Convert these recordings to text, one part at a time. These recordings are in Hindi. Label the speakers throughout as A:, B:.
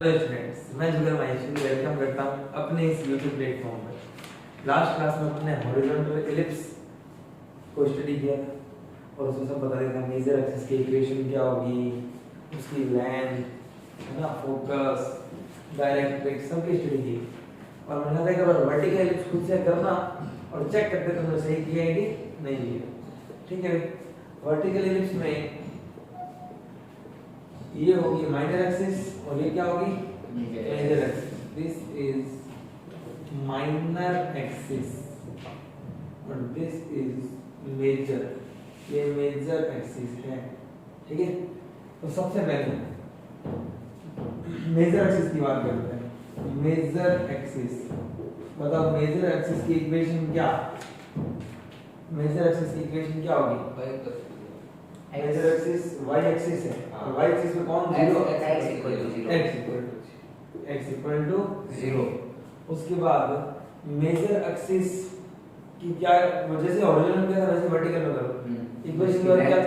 A: हेलो स्टूडेंट्स, मैं जुगल माहेश्वरी वेलकम करता हूं अपने इस YouTube प्लेटफॉर्म पर। लास्ट क्लास में अपने हॉरिजॉन्टल एलिप्स को स्टडी किया था और उसमें सब बता दिया था मेजर एक्सिस की इक्वेशन क्या होगी, उसकी लेंथ है ना, फोकस, डायरेक्ट्रिक्स सबकी स्टडी की। और मैंने कहा कि अगर वर्टिकल एलिप्स खुद से करना और चेक करते तुमने सही किया है कि नहीं किया। ठीक है, वर्टिकल एलिप्स में ये होगी माइनर एक्सिस और ये क्या होगी major axis. This is minor axis और दिस इज मेजर, ये मेजर एक्सिस है। ठीक है, तो सबसे पहले मेजर एक्सिस की बात करते हैं। मेजर एक्सिस बताओ, मेजर एक्सिस की इक्वेशन क्या, मेजर एक्सिस की इक्वेशन क्या होगी? मेजर एक्सिस y एक्सिस है और y एक्सिस में कौन जीरो, x इक्वल टू 0। उसके बाद मेजर एक्सिस की क्या, जैसे हॉरिजॉन्टल में था वैसे वर्टिकल में करो। इक्वेशन का क्या,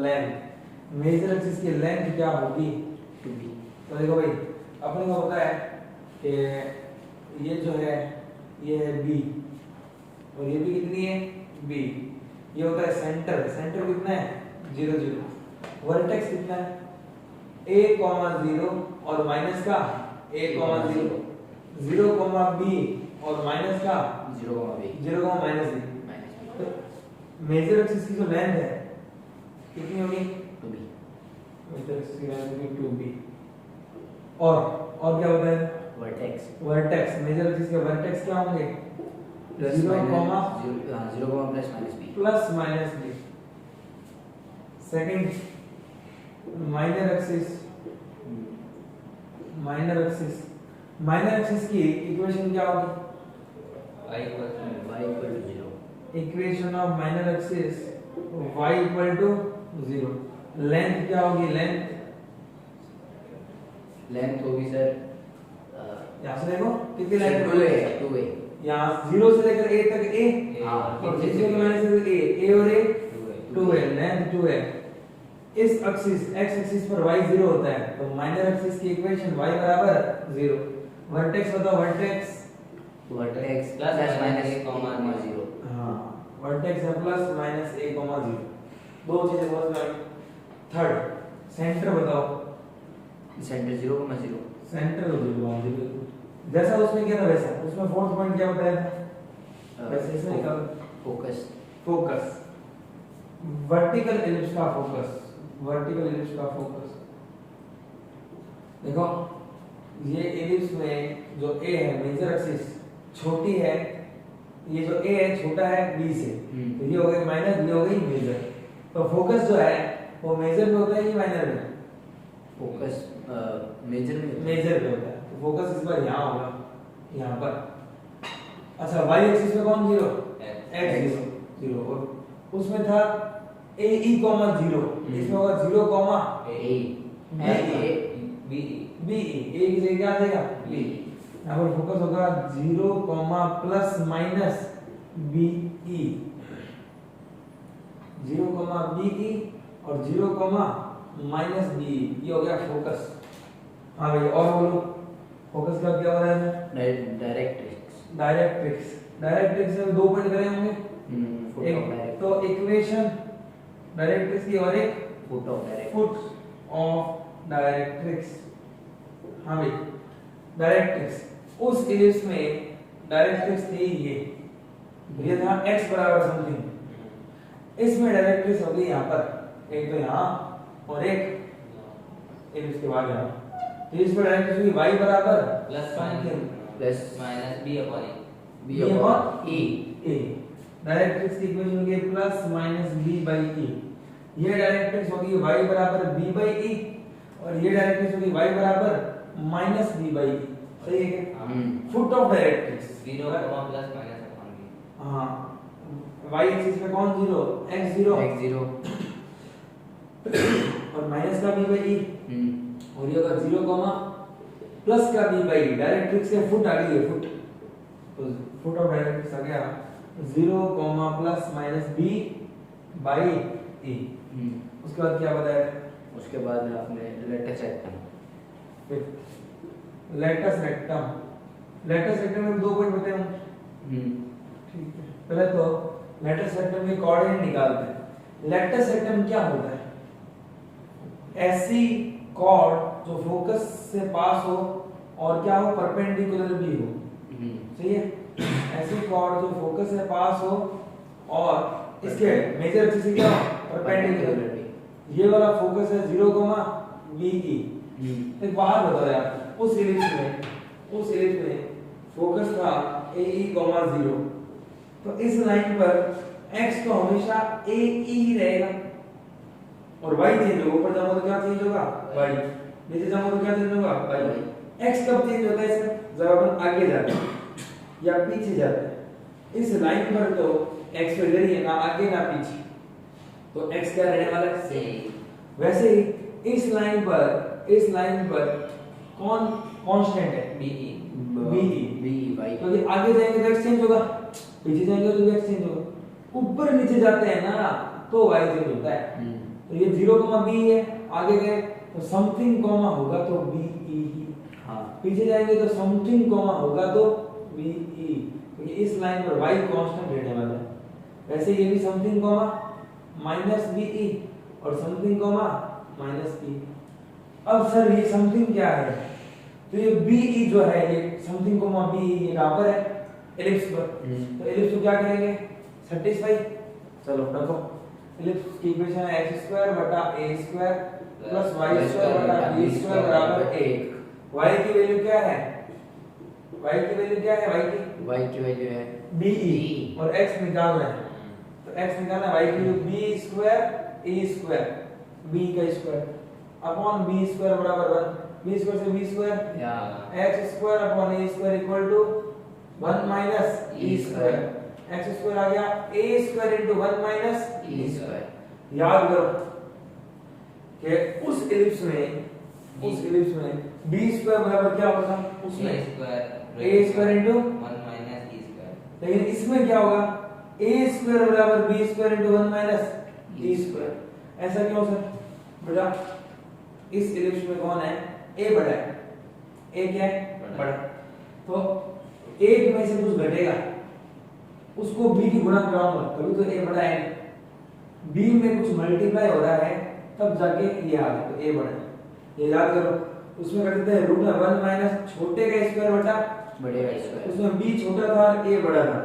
A: लेंथ। मेजर एक्सिस की लेंथ क्या होगी? 2b। तो देखो भाई, अपने को पता है कि ये जो है ये है b और ये भी कितनी है b। ये होता है सेंटर, सेंटर कितना है 0 0। वर्टेक्स कितना है a, 0 और माइनस का a, 0 0, b और माइनस का 0, माइनस b। मेजर एक्सिस की जो लेंथ है कितनी होगी? 2b। मेजर एक्सिस की लेंथ होगी 2b। और क्या होता है? वर्टेक्स मेजर एक्सिस के वर्टेक्स क्या होंगे? 0, plus minus b। Second minor axis, minor axis की इक्वेशन क्या होगी?
B: y equal to 0।
A: Equation of minor axis y equal to 0। Length क्या होगी? लेंथ
B: होगी सर,
A: यहाँ से देखो कितनी लेंथ
B: है 2a।
A: यहाँ 0 से लेकर a तक a, और 0 से माइनस a और a 2 है, लेंथ 2 है। इस एक्सिस x एक्सिस पर y 0 होता है, तो माइनर एक्सिस की इक्वेशन y बराबर 0। वर्टेक्स बताओ, वर्टेक्स
B: प्लस माइनस a, 0।
A: हां, वर्टेक्स है प्लस माइनस a, 0। दो चीजें समझ में आई। थर्ड सेंटर बताओ,
B: सेंटर 0, 0।
A: सेंटर 0 जैसा उसमें क्या था वैसा उसमें फोर्थ पॉइंट क्या बताया था वैसे इसमें निकाल। फोकस वर्टिकल एलिप्स का फोकस, वर्टिकल एलिप्स का फोकस देखो, ये एलिप्स में जो a है मेजर एक्सिस छोटी है, ये जो a है छोटा है b से, तो ये हो गई माइनर, ये हो गई मेजर। तो फोकस जो है वो मेजर में होता है कि माइनर में?
B: फोकस मेजर
A: में होता है। तो फोकस इस बार यहाँ होगा, यहाँ पर। अच्छा, y एक्सिस में कौन 0? x 0 और उसमें था a e, 0। इसमें होगा 0, b e की जगह क्या आ जाएगा? b। यहाँ पर फोकस होगा 0, plus minus b e, 0, b e और 0, माइनस b e। ये हो गया फोकस। हाँ भैया, और बोलो फोकस का क्या हो रहा है? डायरेक्ट्रिक्स में दो पॉइंट करे होंगे, एक तो इक्वेशन डायरेक्ट्रिक्स की और एक फुट ऑफ डायरेक्ट्रिक्स। हाँ भाई, डायरेक्ट्रिक्स उस एलिप्स में डायरेक्ट्रिक्स थी ये था x बराबर समथिंग। इसमें डायरेक्ट्रिक्स होगी यहाँ पर, एक तो यहाँ और एक एलिप्स के बाद यहाँ। तो इस पर डायरेक्ट्रिक्स होगी y बराबर
B: plus minus b upon
A: e। Directrix की इक्वेशन होगी plus minus b by e। ये डायरेक्ट्रिक्स होगी y बराबर b बाई e और ये डायरेक्ट्रिक्स होगी y बराबर माइनस b बाई e। सही है क्या? Foot of directrix
B: 0, plus minus upon b।
A: हां, y एक्सिस में कौन 0? x 0 और माइनस का b बाई e और ये होगा 0, प्लस का b बाई e। डायरेक्ट्रिक्स के फुट आ गई है, फुट। तो फुट ऑफ डायरेक्ट्रिक्स आ गया 0, plus minus b by e। उसके बाद क्या बताया?
B: उसके बाद आपने लेटर चेक करना।
A: फिफ्थ लेटस रेक्टम में 2 पॉइंट बताए होंगे। ठीक है, पहले तो लेटस रेक्टम के कोऑर्डिनेट निकालते हैं। लेटस रेक्टम क्या होता है? ऐसी कॉर्ड जो फोकस से पास हो और क्या हो, परपेंडिकुलर भी हो। सही है, ऐसी कॉर्ड जो फोकस से पास हो और इसके मेजर एक्सिस से क्या हो, परपेंडिकुलर। ये वाला फोकस है 0, BE। एक बाहर बताओ यार, उस इलिप्स में फोकस था AE, 0। तो इस लाइन पर x तो हमेशा AE ही रहेगा और y चेंज होगा। ऊपर जाओ तो क्या चेंज होगा, y। नीचे जाओ तो क्या चेंज होगा, y। x कब चेंज होता है सर? जब अपन आगे जाते हैं या पीछे जाते हैं। इस लाइन पर तो x तो इधर ही है, ना आगे ना पीछे, तो x क्या रहने वाला है, सेम। वैसे ही इस लाइन पर कौन कांस्टेंट है, BE y। क्योंकि आगे जाएंगे तो x चेंज होगा, पीछे जाएंगे तो x चेंज होगा। ऊपर नीचे जाते हैं ना तो y चेंज होता है। तो ये 0, B है, आगे गए तो समथिंग कॉमा होगा तो BE ही। हाँ, पीछे जाएंगे तो समथिंग कॉमा होगा तो BE, क्योंकि इस लाइन पर y कांस्टेंट रहने वाला है। वैसे ये भी समथिंग कॉमा -BE और समथिंग कॉमा -E। अब सर ये समथिंग क्या है? तो ये BE जो है, ये समथिंग कॉमा BE, ये कहां पर है, एलिप्स पर। तो एलिप्स को क्या करेंगे, सेटिस्फाई। चलो रखो, एलिप्स की इक्वेशन है x² बटा a² प्लस y² बटा b² बराबर 1। y की वैल्यू क्या है, y की वैल्यू है BE और x निकालना है। तो x निकालना है, y की वैल्यू b² a² b का स्क्वायर अपॉन b² बराबर 1। b² से b² x² upon a² equal to 1 e²। x² आ गया a² into 1 e²। याद करो कि उस इलिप्स में b² बराबर क्या होगा, उसमें a² into
B: 1 e²।
A: लेकिन इसमें क्या होगा, a² बराबर b² into 1 e²। ऐसा क्यों सर? बेटा इस इलिप्स में कौन है, a बड़ा है, a क्या है, बड़ा। तो एक में से कुछ घटेगा, उसको b की गुणा कराऊंगा तभी तो a बड़ा है। b में कुछ मल्टीप्लाई हो रहा है तब जाके ये आ गया, तो a बड़ा है। ये याद करो, उसमें कर देते हैं रूट में 1 माइनस छोटे का स्क्वायर बटा बड़े का स्क्वायर। उसमें b छोटा था और a बड़ा था।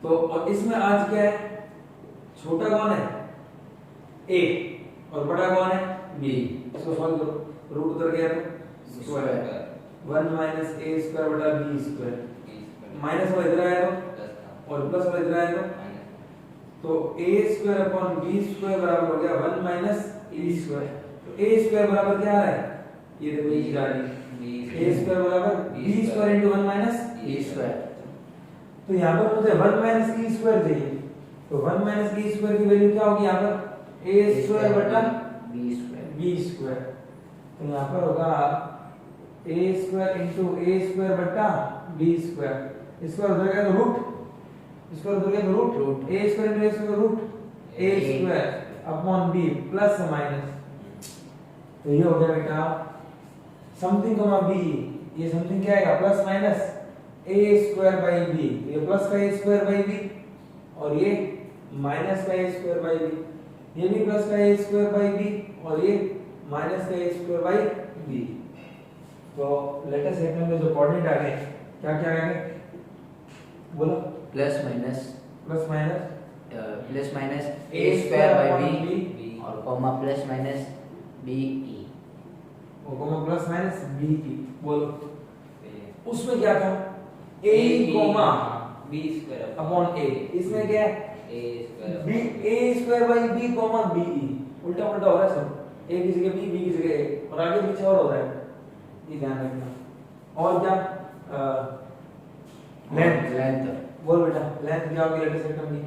A: तो और इसमें आज क्या है, छोटा कौन है, a, और बड़ा कौन है, b। इसको सॉल्व करो, रूट उधर गया तो स्क्वायर 1 माइनस a² बटा b²। माइनस वाला इधर आया तो और प्लस वाला इधर आया तो a² अपॉन b² बराबर हो गया 1 माइनस e²। तो a² बराबर क्या आ रहा है, ये देखो ये जा रही है, a² बराबर b² into 1 माइनस e²। तो यहाँ पर मुझे 1 माइनस e² चाहिए, तो 1 माइनस e² की वैल्यू क्या होगी, यहाँ पर a² बटा b²। तो यहाँ पर होगा a² into a² बटा b²। इसको उधर गया तो रूट, इसको उधर गया तो root a² into a² root a² upon b plus minus. तो ये हो गया बेटा समथिंग कॉमा b। ये समथिंग क्या आएगा, plus minus a² by b। ये प्लस का a² by b और ये माइनस का a² by b। ये भी प्लस का a² by b और ये माइनस का a² by b। तो लेटेस्ट सेकंड में जो कोऑर्डिनेट आ गए क्या क्या आ गए, बोलो, plus minus
B: a² by b और कॉमा प्लस माइनस be
A: और कॉमा प्लस माइनस be। बोलो उसमें क्या था, a comma
B: b²
A: upon a। इसमें क्या है, a² by b comma be। उल्टा उल्टा हो रहा है सब, a की जगह b, b की जगह a, और आगे पीछे और हो रहा है, ये ध्यान रखना। और क्या, लेंथ बोल बेटा, लेंथ क्या होगी लेटेस्ट सेक्टर की,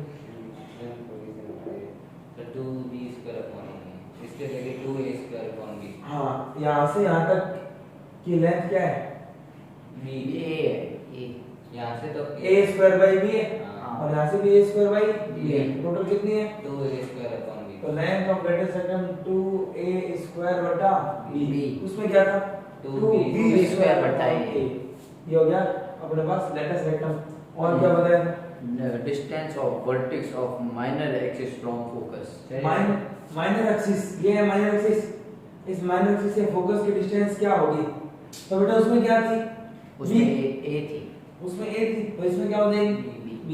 B: 2b² अपॉन a, इसके जगह 2a² अपॉन b।
A: हाँ, यहाँ से यहाँ तक की लेंथ क्या है,
B: b a है, यहाँ से तो
A: a² by b है और यहाँ से भी a² by b है। टोटल कितनी है,
B: 2a² अपॉन b।
A: तो length of latest sector 2a² बटा b। उसमें क्या था,
B: 2b स्क्वायर बटा a।
A: ये हो गया अपने पास लेटेस्ट रेक्टम। और क्या बताया?
B: Distance of vertex of minor axis from focus.
A: Minor axis, ये है माइनर एक्सिस। इस माइनर एक्सिस से फोकस की डिस्टेंस क्या होगी? तो बेटा उसमें क्या थी?
B: उसमें a थी।
A: उसमें a थी, तो इसमें क्या हो जाएगी?
B: b।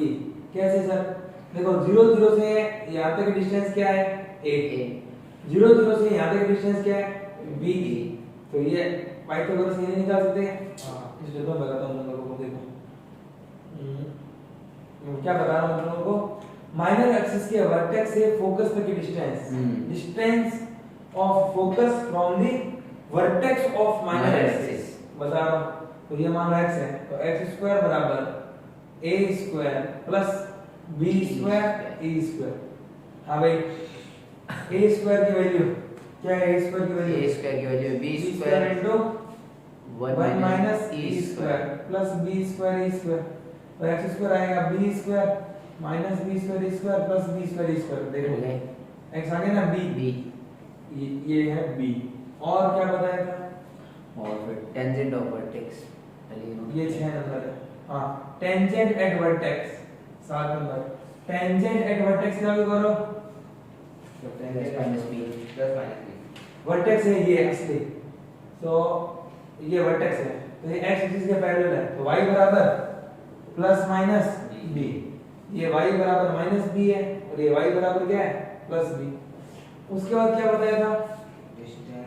A: कैसे सर? देखो 0 0 से यहाँ तक की डिस्टेंस क्या है? a। 0 0 से यहाँ तक की डिस्टेंस क्या है? b। तो ये पाइथागोरस से निकाल सकते हैं। इसलिए तो मैं बताता हूँ तुम लोगों को। देखो क्या बता रहा हूँ तुम लोगों को? माइनर एक्सिस के वर्टेक्स से फोकस तक की distance, distance of focus from the vertex of minor axis बता रहा हूँ। तो ये मान लो x है, तो x स्क्वायर बराबर a square plus b square e square. हाँ भाई, a स्क्वायर की वैल्यू क्या है? a स्क्वायर की वैल्यू
B: a स्क्वायर की value b
A: b
B: square
A: into 1 minus
B: e
A: e square plus b square e square. तो x स्क्वायर आएगा b square minus b square e square plus b square e square. देखो x आ गया ना b, ये है b। और क्या बताया था?
B: और फिर टेंजेंट ऑफ वर्टेक्स
A: ये 6 नंबर है। हाँ, tangent at vertex 7 number. Tangent at vertex क्या करो?
B: Plus minus b।
A: वर्टेक्स है ये एक्चुअली, तो ये वर्टेक्स है, तो ये x एक्सिस के पैरेलल है, तो y बराबर प्लस माइनस b। ये y बराबर माइनस b है और ये y बराबर क्या है? Plus b। उसके बाद क्या बताया था?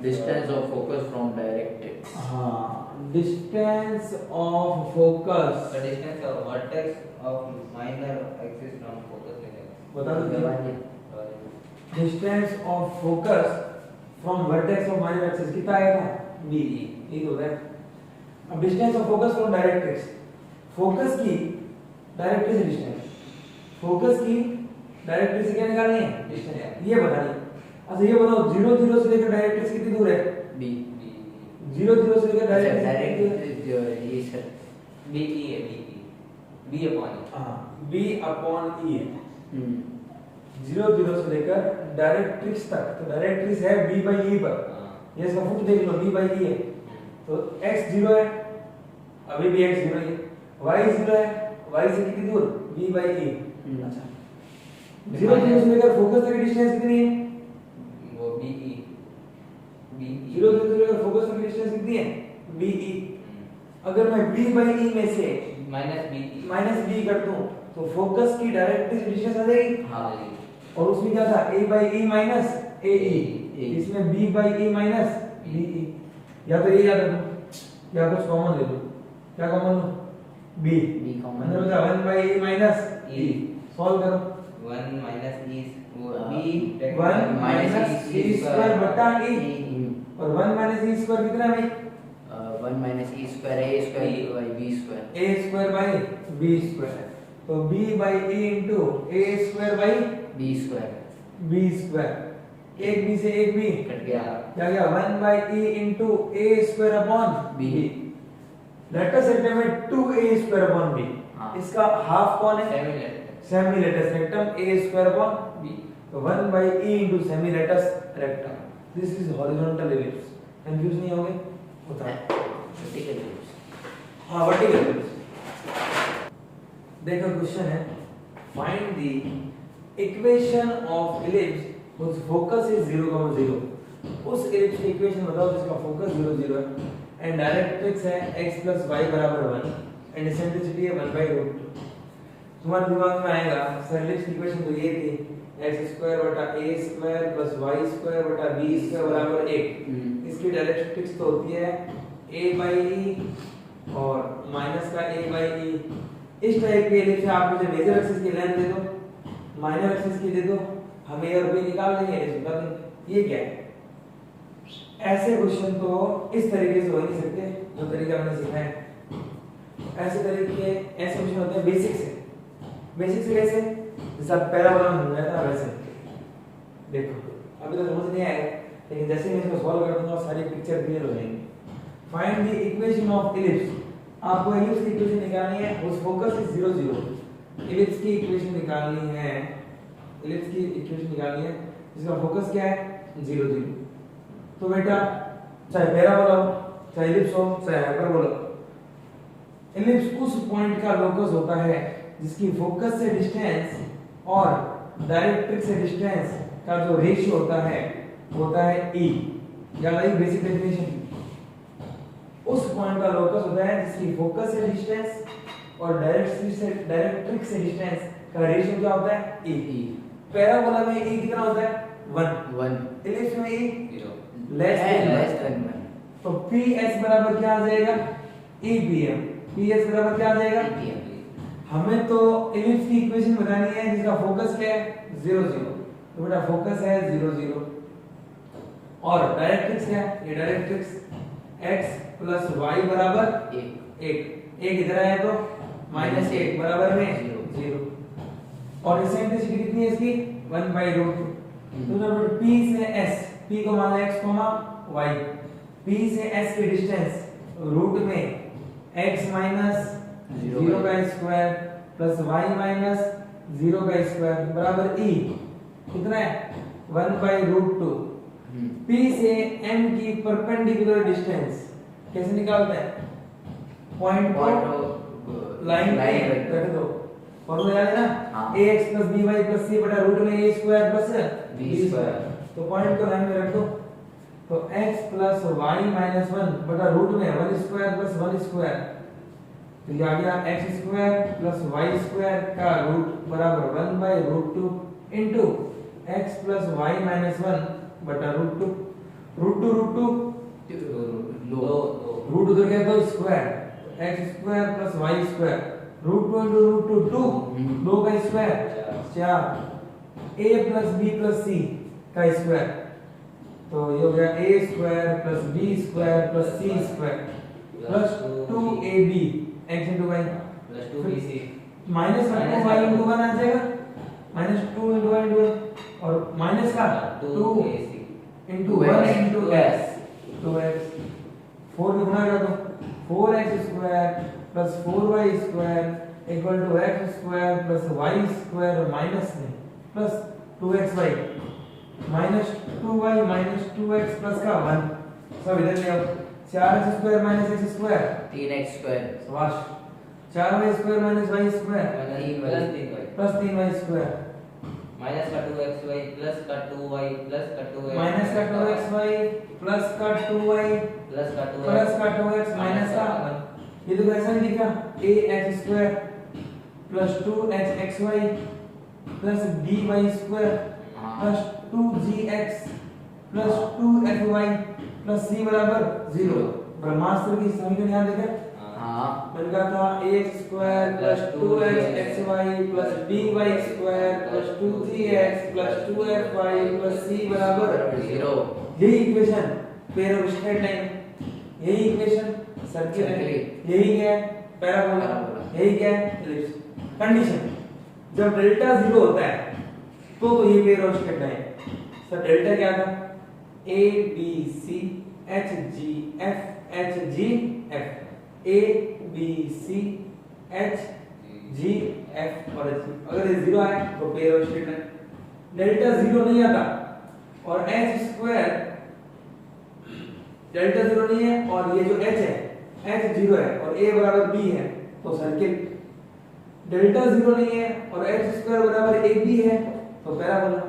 B: Distance of focus from directrix.
A: हाँ, distance of focus.
C: The distance of vertex of minor axis from focus लेगा।
A: बता दो। Distance of focus from vertex of minor axis कितना आएगा? b। ये हो गया। अब distance of focus from directrix, focus की डायरेक्ट्रिक्स डिस्टेंस, फोकस की डायरेक्ट्रिक्स से क्या निकालनी है? डिस्टेंस। ये बतानी है। अच्छा ये बताओ 0 0 से लेकर डायरेक्ट्रिक्स कितनी दूर है?
B: b।
A: 0 0 से लेकर
B: डायरेक्ट
A: डायरेक्ट्रिक्स
B: जो ये सर
C: b e है b upon e।
A: हां b अपॉन e है। 0 0 से लेकर डायरेक्ट्रिक्स तक, तो डायरेक्ट्रिक्स है b by e पर। ये इसका फुट देख लो, b by e है, तो x 0 है, अभी भी x 0 है, y 0 है, y से कितनी दूर? b by e। अच्छा 0 0 से लेकर फोकस तक की डिस्टेंस कितनी है?
C: वो b e
A: 0 0 से लेकर फोकस तक की डिस्टेंस कितनी है? b e। अगर मैं b by e में से माइनस b कर दूं तो फोकस की डायरेक्ट्रिक्स डिस्टेंस आ जाएगी।
C: हाँ
A: और उसमें क्या था? a by e minus a e। इसमें b by e minus b e। या तो ये याद रखो या कुछ कॉमन ले लो। क्या कॉमन लो? b
B: कॉमन
A: अंदर बचा 1 by e minus e। Solve करो।
C: 1 minus e वो
B: b
A: 1 माइनस e स्क्वायर बटा e। और 1 माइनस e स्क्वायर कितना है भाई?
B: 1 minus e square a square by b square.
A: a square by b square, तो b by e into a square by
B: b square.
A: b square, एक b से एक b
B: कट गया।
A: क्या गया? 1 by e into a square upon b। Latus rectum में 2a स्क्वायर अपॉन b।
B: हाँ।
A: इसका हाफ कौन है? Semi latus rectum a square upon b। तो 1 by e into semi latus rectum, this is horizontal ellipse. Confuse नहीं होगे? होता है
B: वर्टिकल एलिप्स।
A: हाँ, वर्टिकल एलिप्स। देखो क्वेश्चन है, find the equation of ellipse whose focus is 0, 0। उस एलिप्स की इक्वेशन बताओ जिसका फोकस 0 0 है एंड डायरेक्ट्रिक्स है x plus y बराबर 1 एंड एसेंट्रिसिटी है 1/√2। तुम्हारे दिमाग में आएगा सर एलिप्स की इक्वेशन तो ये थी x स्क्वायर बटा a square plus y square बटा b स्क्वायर बराबर 1। इसकी डायरेक्ट्रिक्स तो होती है a by e और माइनस का a by e। इस टाइप के एलिप्स में आप मुझे मेजर एक्सिस की लेंथ दे दो, माइनर एक्सिस की दे दो, हम a और b निकाल देंगे, एलिप्स बता देंगे। ये क्या है? ऐसे क्वेश्चन तो इस तरीके से हो नहीं सकते जो तरीका मैंने सिखाया है। ऐसे तरीके ऐसे क्वेश्चन होते हैं बेसिक से। बेसिक से कैसे? जैसे पैराबोला में हो था वैसे। देखो अभी तो समझ नहीं आएगा, लेकिन जैसे मैं इसको सॉल्व कर दूंगा सारी पिक्चर क्लियर हो जाएंगी। Find the equation of ellipse. आपको एलिप्स की इक्वेशन निकालनी है, उस फोकस इज 0 0। एलिप्स की इक्वेशन निकालनी है, एलिप्स की इक्वेशन निकालनी है जिसका फोकस क्या है? 0 0। तो बेटा चाहे पैराबोला हो चाहे इलिप्स हो चाहे हाइपरबोला। इलिप्स उस पॉइंट का लोकस होता है जिसकी फोकस से डिस्टेंस और डायरेक्ट्रिक्स से डिस्टेंस का जो रेशियो होता है e। या लाइक बेसिक डेफिनेशन, उस पॉइंट का लोकस होता है जिसकी फोकस से डिस्टेंस और डायरेक्ट्रिक्स से डिस्टेंस का रेशियो क्या होता है e। पैराबोला में e कितना होता है 1, इलिप्स में e
C: 0
A: लेस
B: देन 1।
A: तो ps बराबर क्या आ जाएगा EPM। ps बराबर क्या आ जाएगा हमें तो इलिप्स की इक्वेशन बतानी है जिसका फोकस क्या है 0 0। तो बेटा फोकस है 0 0 और डायरेक्ट्रिक्स क्या है, ये डायरेक्ट्रिक्स x प्लस y बराबर 1 इधर आया तो -1 बराबर में 0 और इसेंट्रिसिटी कितनी है इसकी 1/√2। तो जब p से s, p को मान x, y, p से s की डिस्टेंस रूट में x माइनस 0 का स्क्वायर प्लस y माइनस 0 का स्क्वायर बराबर e कितना है 1/√2। p से m की परपेंडिकुलर डिस्टेंस कैसे निकालते हैं, पॉइंट को लाइन पे रख दो, फॉर्मूला याद है ना ax + by + c बटा रूट में a square plus b square. तो पॉइंट को लाइन में रख दो तो x + y - 1 बटा रूट में 1 स्क्वायर प्लस 1 स्क्वायर, तो ये आ गया x square plus y square का रूट बराबर 1/√2 इनटू x + y - 1 बटा √2। √2 रूट उधर गया तो square, x square plus y square √2 * √2 2 का स्क्वायर 4 a + b + c का स्क्वायर, तो ये हो गया a square plus b square plus c square plus 2ab x * y
C: plus 2bc
A: minus 1 को y * 1 आ जाएगा -2 * y * 1 और माइनस का 2 * 1 * s 2x 4 में गुणा कर दो 4x square plus 4y square equal to x square plus y square minus में plus 2xy minus 2y minus 2x plus का 1 सब इधर ले आओ 4x square minus x square
B: 3x square
A: शाबाश 4y square minus y square plus 3y square
C: minus का 2xy प्लस का 2y प्लस का 2x
A: माइनस का 2xy प्लस का 2y
C: प्लस का 2x
A: प्लस का 2x माइनस का 1। ये तो कैसा नहीं दिखा ax square plus 2hxy plus dy square plus 2gx plus 2fy plus c बराबर 0। ब्रह्मास्त्र की समीकरण याद है क्या?
B: हां
A: बन गया था ax square plus 2hxy plus dy square plus 2gx plus 2fy plus c बराबर
B: 0।
A: यही equation pair of straight line, यही इक्वेशन सर्किल है, यही क्या है पैराबोला, यही क्या है एलिप्स। कंडीशन जब डेल्टा 0 होता है तो ये pair of straight line. Sir delta क्या था a b c h g f h g f A B C H G F और H। अगर ये 0 आए तो pair of straight line. Delta 0 नहीं आता और H स्क्वायर डेल्टा 0 नहीं है और ये जो H है H 0 है और A बराबर B है तो सर्किल। डेल्टा 0 नहीं है और H स्क्वायर बराबर AB है तो पैराबोला।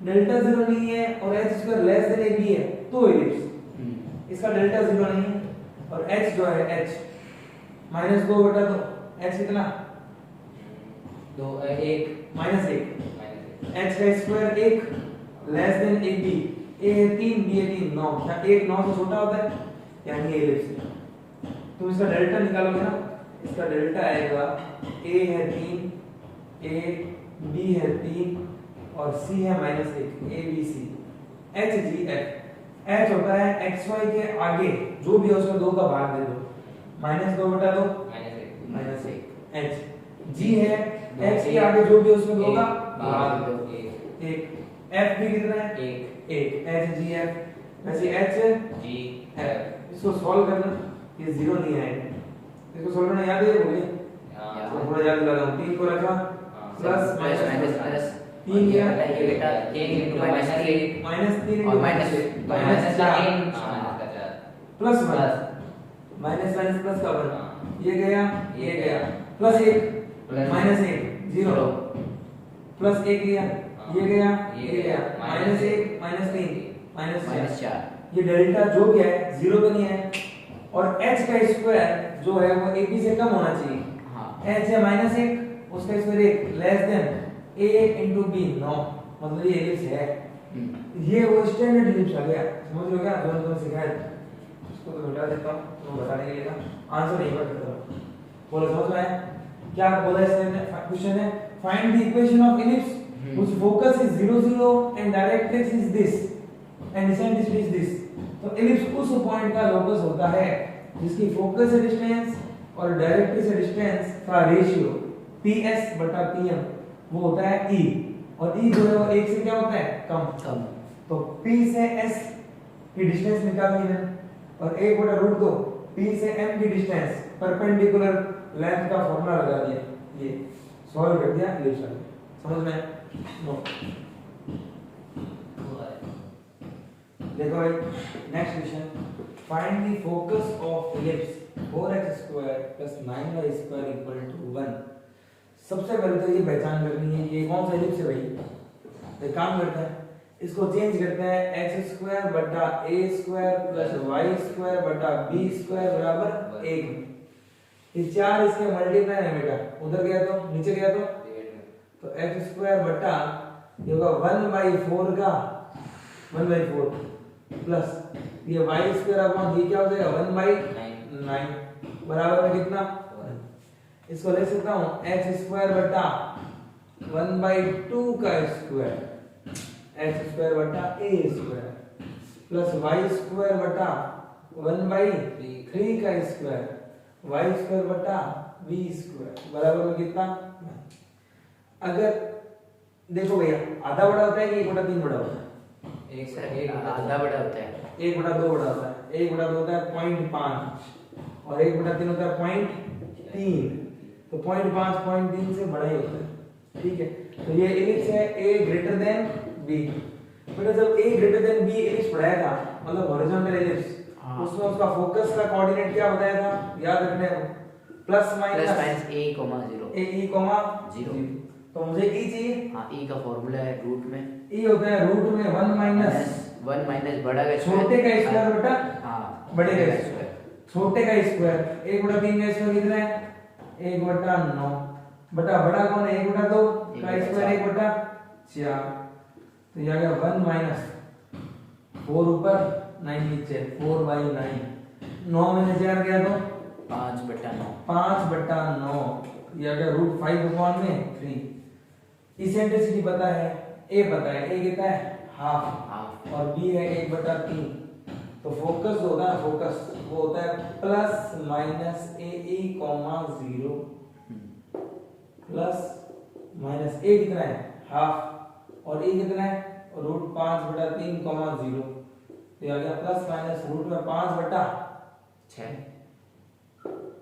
A: डेल्टा 0 नहीं है और H square less than AB है तो एलिप्स। इसका डेल्टा 0 नहीं है और h जो है h -2 बटा 2 h कितना
C: 2 1
A: -1 h का square 1 less than ab a है 3 b है 3 9 क्या 1 9 से छोटा होता है यानी एलिप्स। तो इसका डेल्टा निकालोगे ना, इसका डेल्टा आएगा a है 3 a b है 3 और c है -1 a b c h g f h होता है xy के आगे जो भी है उसका 2 का भाग दे दो -2 बटा 2 -1 h g है x के आगे जो भी है उसमें 2 का भाग दो 1 f भी कितना है 1 h g f वैसे h g f इसको सॉल्व करना, ये 0 नहीं आएगा, इसको सॉल्व करना याद है बोलिए तो थोड़ा याद दिला दूं 3 को रखा प्लस माइनस 3 गया
B: ये बेटा -3
A: -3
B: और -3
A: -4 plus 1
B: plus
A: minus minus plus का 1
C: हाँ।
A: ये गया प्लस 1
B: प्लस
A: माइनस 1 0 प्लस 1 गया ये गया माइनस 1 माइनस 3 माइनस
B: माइनस 4
A: ये डेल्टा जो भी है 0 तो नहीं है और h का स्क्वायर जो है वो ab से कम होना चाहिए।
B: हाँ
A: h है माइनस 1 उसका square 1 less than a into b 9 मतलब ये एलिप्स है। ये वो स्टैंडर्ड एलिप्स आ गया समझ रहे हो क्या जो सिखाया इसको तो मिटा देता हूं तो बताने के लिए का आंसर नहीं पता बोलो समझ में आया क्या बोला इसने क्वेश्चन है find the equation of ellipse whose focus is 0 0 and directrix is this and eccentricity is this। तो एलिप्स उस पॉइंट का लोकस होता है जिसकी फोकस से डिस्टेंस और डायरेक्ट्रिक्स से डिस्टेंस का रेशियो ps बटा pm वो होता है e और e जो है वो 1 से क्या होता है कम। तो p से s की डिस्टेंस निकालनी है और 1 बटा रूट 2 p से m की डिस्टेंस परपेंडिकुलर लेंथ का फार्मूला लगा दिया ये सॉल्व कर दिया एलिप्स समझ में नो देखो भाई next question find the focus of ellipse 4x² + 9y² = 1। सबसे पहले तो ये पहचान करनी है ये कौन सा एलिप्स है भाई। एक काम करते हैं इसको चेंज करते हैं x² + a² + y² + b² = 1। ये चार इसके मल्टीप्लाई है बेटा उधर गया तो नीचे गया तो x² बटा ये होगा 1/4 का 1/4 प्लस ये y² अपॉन ये क्या हो जाएगा 1/9 बराबर में कितना इसको लिख सकता हूं x² बटा 1/2 का स्क्वायर x² बटा a² प्लस y² बटा 1/3 का स्क्वायर y² बटा b² बराबर में कितना। अगर देखो भैया आधा बड़ा होता है कि 1/3 बड़ा होता है।
B: एक आधा बड़ा होता है
A: 1/2 बड़ा होता है 1/2 होता है 0.5 और 1/3 होता है 0.3 तो 0.5 0.3 से बड़ा ही होता है ठीक है। तो ये एलिप्स है a ग्रेटर देन b बेटा जब a greater than b ellipse पढ़ाया था मतलब हॉरिजॉन्टल एलिप्स उसमें उसका फोकस का कोऑर्डिनेट क्या बताया था याद रखना है प्लस माइनस
B: a, 0
A: 0 तो मुझे e चाहिए
B: हाँ e का फार्मूला है रूट में
A: e होता है रूट में 1 माइनस
B: 1 माइनस बड़ा का
A: छोटे का स्क्वायर बटा
B: हाँ
A: बड़े का स्क्वायर छोटे का स्क्वायर 1/3 का स्क्वायर कितना है 1/9 बटा बड़ा कौन है 1/2 का स्क्वायर 1/4 तो ये आ गया 1 माइनस 4 ऊपर 9 नीचे 4/9 9 में से 4 गया तो
B: 5/9
A: 5/9 ये आ गया √5/3 इसेंट्रिसिटी पता है a पता है a कितना है हाफ और b है 1/3 तो फोकस होता है फोकस वो होता है plus minus ae, 0 plus minus a कितना है हाफ और e कितना है √5/3, 0 तो ये आ गया प्लस माइनस √5/6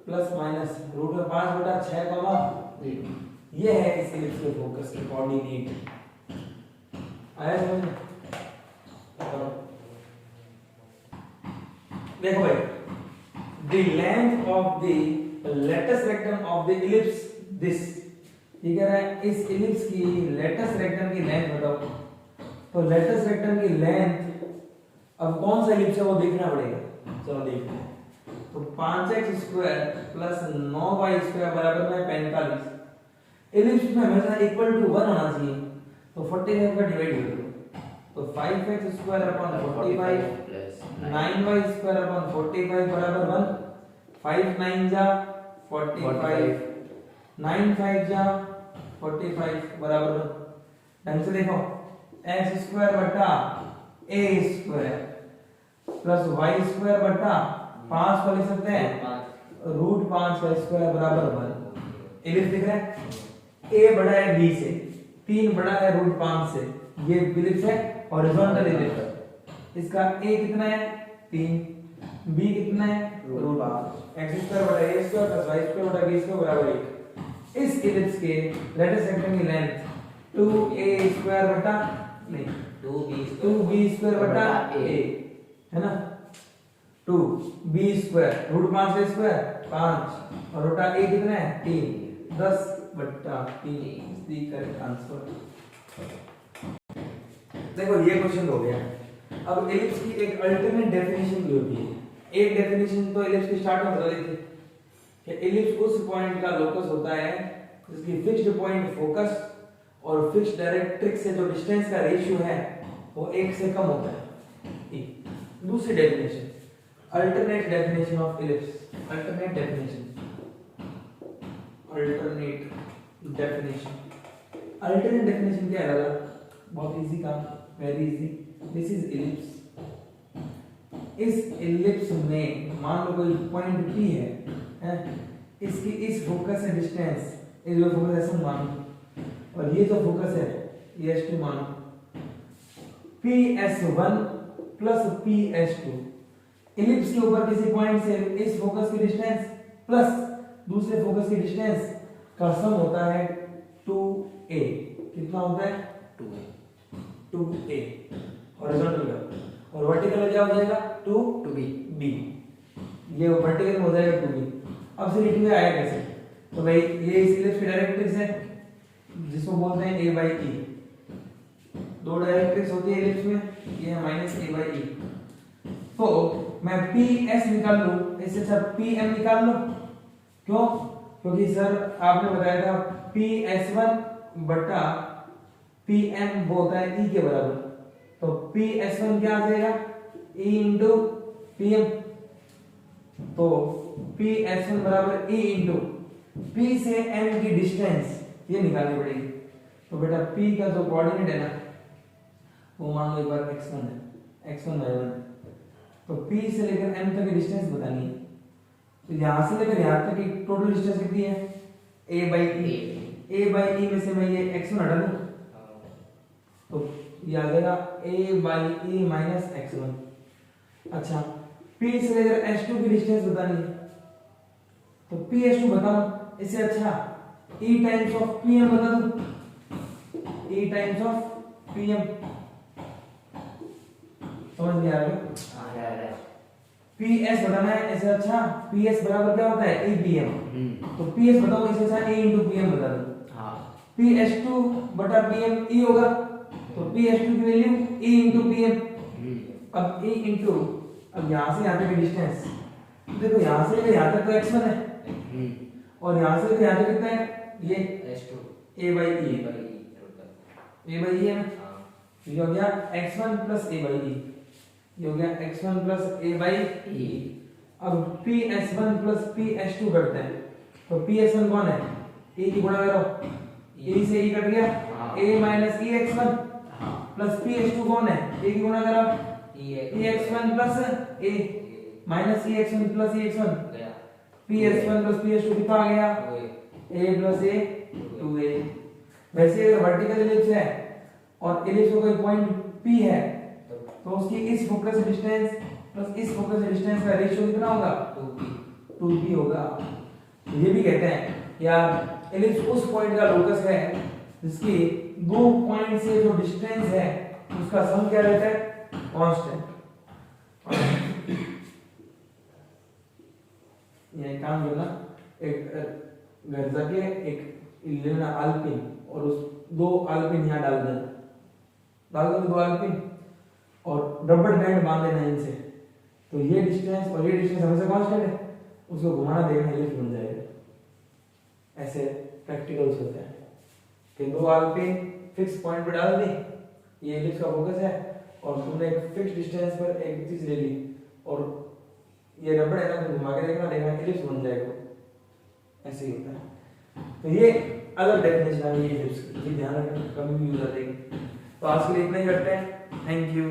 A: प्लस माइनस √5/6, ये है इस एलिप्स के फोकस के कोऑर्डिनेट आया समझ में। देखो भाई the length of the latus rectum of the ellipse this ये कह रहा है इस एलिप्स की लेटस रेक्टम की लेंथ बताओ। तो लेटस रेक्टम की लेंथ अब कौन सा एलिप्स है वो देखना पड़ेगा चलो देखते हैं। तो 5x² + 9y² बराबर में 45 एलिप्स में हमेशा इक्वल टू 1 होना चाहिए तो 45 का डिवाइड कर दो तो 5x² अपॉन 45 9y² अपॉन 45 बराबर 1 5 9 जा 45 9 5 जा 45 बराबर 1 ढंग से देखो x² बटा a² प्लस y² बटा 5 को लिख सकते हैं √5 का स्क्वायर बराबर 1 एलिप्स दिख रहा है a बड़ा है b से 3 बड़ा है √5 से ये एलिप्स है हॉरिजॉन्टल एलिप्स इसका a कितना है 3 b कितना है √5 x² बटा a² प्लस y² बटा b² बराबर 1 इस एलिप्स के लेटस रेक्टम की लेंथ 2a² बटा नहीं 2b² बटा a है ना 2 b स्क्वायर रूट 5 का स्क्वायर 5 और रोटा a कितना है 3 10/3 इज द करेक्ट आंसर। देखो ये क्वेश्चन हो गया। अब एलिप्स की एक अल्टरनेट डेफिनेशन भी होती है। एक डेफिनेशन तो एलिप्स की स्टार्ट में बता दी थी कि एलिप्स उस पॉइंट का लोकस होता है जिसकी फिक्स्ड पॉइंट फोकस और फिक्स्ड डायरेक्ट्रिक्स से जो डिस्टेंस का रेशियो है वो 1 से कम होता है। दूसरी definition alternate definition of ellipse. Alternate definition क्या है दादा? बहुत इजी काम, very easy. This is ellipse. इस एलिप्स में मान लो कोई पॉइंट P है, इसकी इस फोकस से डिस्टेंस, ये जो फोकस S1 मानो और ये जो फोकस है ये S2 मानो, PS1 प्लस PS2 एलिप्स के ऊपर किसी पॉइंट से इस फोकस की डिस्टेंस प्लस दूसरे फोकस की डिस्टेंस का सम होता है 2a। कितना होता है 2a हॉरिजॉन्टल का, और वर्टिकल में क्या हो जाएगा 2b। ये वर्टिकल में हो जाएगा 2b। अब से 2a आया कैसे? तो भाई ये इस एलिप्स की डायरेक्ट्रिक्स है जिसको बोलते हैं a by e। दो डायरेक्ट्रिक्स होती है एलिप्स में, ये है -a by e। तो मैं PS निकाल लूं, इससे अच्छा PM निकाल लो। क्यों? क्योंकि सर आपने बताया था PS1 बटा PM वो होता है E के बराबर। तो PS1 क्या आ जाएगा E इंटू PM। तो PS1 बराबर E इंटू P से M की डिस्टेंस ये निकालनी पड़ेगी। तो बेटा P का जो कोऑर्डिनेट है ना वो मान लो एक बार x1 है, x1 y1। तो P से लेकर M तक की डिस्टेंस बतानी है। तो यहां से लेकर यहां तक की टोटल डिस्टेंस कितनी है a by e में से मैं ये x1 हटा दूं तो ये आ जाएगा a by e minus x1। अच्छा P से लेकर S2 की डिस्टेंस बतानी है तो PS2 बताओ, इससे अच्छा E टाइम्स ऑफ PM बता दूं, E टाइम्स ऑफ PM। समझ में आ गया? PS बताना है, ऐसे अच्छा PS बराबर क्या होता है EPM। तो PS बताओ, इससे अच्छा A into PM बता दो। हाँ PS2 बटा PM E होगा, तो PS2 की वैल्यू E into PM। अब E into अब यहाँ से यहाँ तक की डिस्टेंस देखो, यहाँ से यहाँ तक तो x1 है और यहाँ से यहाँ तक कितना है ये S2 A by E है ना। ये हो गया x1 plus A by E, ये हो गया x1 plus A by E। अब PS1 plus PS2 करते हैं तो PS1 कौन है E की गुणा करो, E से E कट गया A minus EX1 plus PS2 कौन है A की गुणा करो EX1 plus A minus EX1 plus EX1 PS1 plus PS2 कितना आ गया A plus A 2A। वैसे अगर वर्टिकल एलिप्स है और एलिप्स का कोई पॉइंट P है तो उसकी इस फोकस से डिस्टेंस प्लस इस फोकस से डिस्टेंस का रेशियो कितना होगा 2p होगा। तो ये भी कहते हैं यार एलिप्स उस पॉइंट का लोकस है जिसकी दो पॉइंट से जो डिस्टेंस है उसका सम क्या रहता है कांस्टेंट। ये काम करना, एक घर जाके एक लेना आल्पिन और उस दो आल्पिन यहाँ डाल देना, दो आल्पिन और रबड़ बैंड बांध देना इनसे, तो ये डिस्टेंस और ये डिस्टेंस हमेशा कांस्टेंट है, उसको घुमाना देखना एलिप्स बन जाएगा। ऐसे प्रैक्टिकल्स होते हैं कि दो आल्पिन फिक्स पॉइंट पे डाल दी, ये एलिप्स का फोकस है और तुमने एक फिक्स डिस्टेंस पर एक चीज ले ली और ये रबड़ है ना, तो घुमा के देखना एलिप्स बन जाएगा। ऐसे ही होता है। तो ये अलग डेफिनेशन है ये एलिप्स की, ध्यान रखना, कभी भी यूज आ जाएगी। तो आज के लिए इतना ही करते हैं। Thank you.